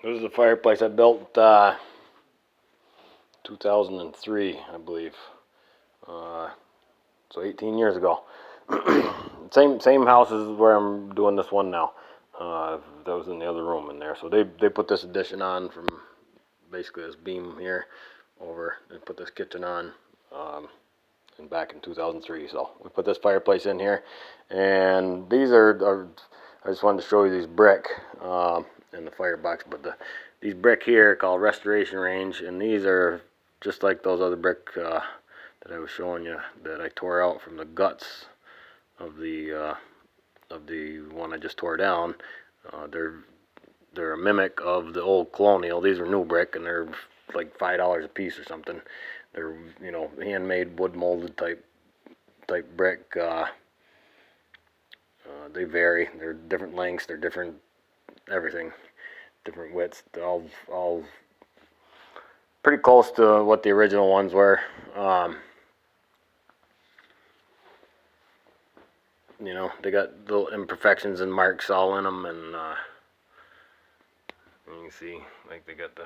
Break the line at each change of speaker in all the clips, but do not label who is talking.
This is a fireplace I built 2003, I believe. So 18 years ago. Same house as where I'm doing this one now. That was in the other room in there. So they put this addition on from basically this beam here over and put this kitchen on and back in 2003. So we put this fireplace in here, and these are I just wanted to show you these brick in the firebox, but these brick here are called restoration range, and these are just like those other brick that I was showing you that I tore out from the guts of the one I just tore down. They're a mimic of the old colonial. These are new brick, and they're like $5 a piece or something. They're, you know, handmade wood molded type brick. They vary. They're different lengths. They're different everything, different widths. They're all pretty close to what the original ones were. You know, they got little imperfections and marks all in them, and you can see like they got the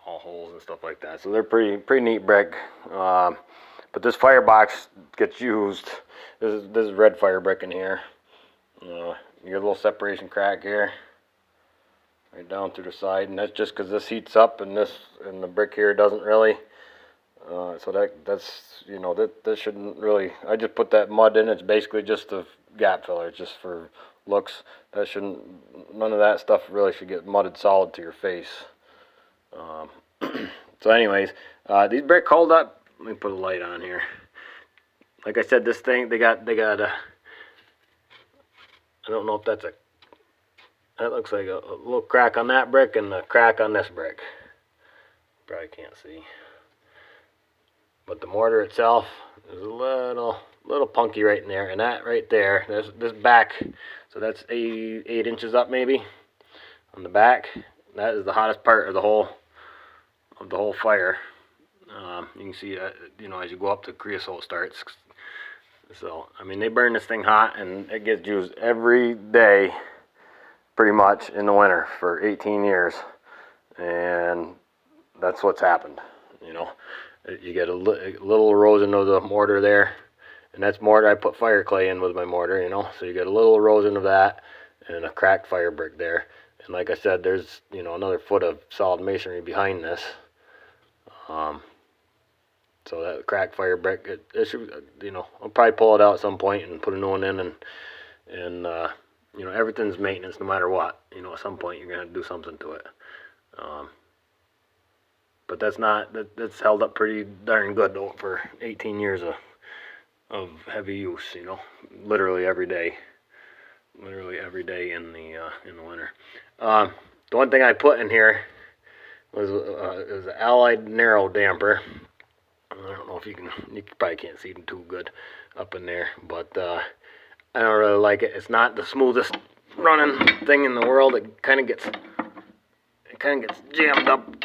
all holes and stuff like that. So they're pretty neat brick. But this firebox gets used. This is red fire brick in here. You get a little separation crack here, right down through the side, and that's just because this heats up and the brick here doesn't really. So that's, you know, that shouldn't really. I just put that mud in. It's basically just a gap filler. It's just for looks. That shouldn't. None of that stuff really should get mudded solid to your face. So anyways, these brick hold up. Let me put a light on here. Like I said, this thing they got a. I don't know if that looks like a little crack on that brick and a crack on this brick. Probably can't see. But the mortar itself is a little punky right in there, and that right there, this back, so that's 8 inches up maybe on the back. That is the hottest part of the whole fire. You can see that, you know, as you go up, the creosote starts. So I mean, they burn this thing hot, and it gets used every day, pretty much in the winter for 18 years, and that's what's happened. You know. You get a little erosion of the mortar there, and that's mortar. I put fire clay in with my mortar, you know, so you get a little erosion of that and a cracked fire brick there. And like I said, there's, you know, another foot of solid masonry behind this. So that cracked fire brick, it should, you know, I'll probably pull it out at some point and put a new one in, and you know, everything's maintenance no matter what. You know, at some point you're gonna do something to it. But that's held up pretty darn good though for 18 years of heavy use, you know, literally every day in the winter. The one thing I put in here was an Allied narrow damper. I don't know if you probably can't see them too good up in there, but I don't really like it. It's not the smoothest running thing in the world. It kind of gets jammed up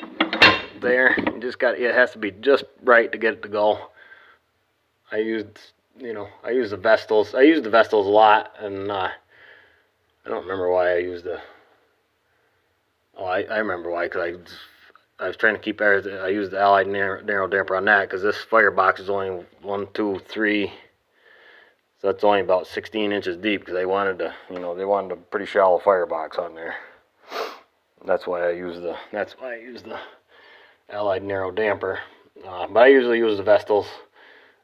there. It has to be just right to get it to go. I use the Vestals. I use the Vestals a lot, and I don't remember why I used the. Oh, I remember why, because I was trying to keep everything. I used the Allied narrow damper on that because this firebox is only 1, 2, 3. So that's only about 16 inches deep, because they wanted a pretty shallow firebox on there. That's why I use the Allied narrow damper. But I usually use the Vestals.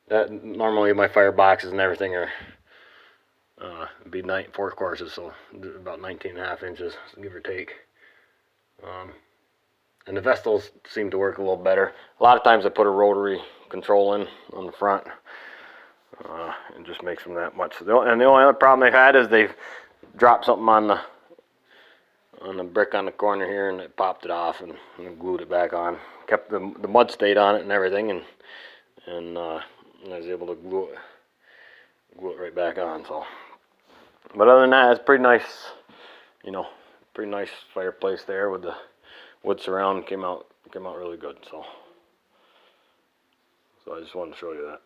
That normally my fireboxes and everything are be 4 courses, so about 19.5 inches, give or take. And the Vestals seem to work a little better. A lot of times I put a rotary control in on the front. It just makes them that much. And the only other problem they've had is they've dropped something on the brick on the corner here, and it popped it off and glued it back on. Kept the mud stayed on it and everything, and I was able to glue it right back on. So, but other than that, it's pretty nice. You know, pretty nice fireplace there with the wood surround. Came out really good. So I just wanted to show you that.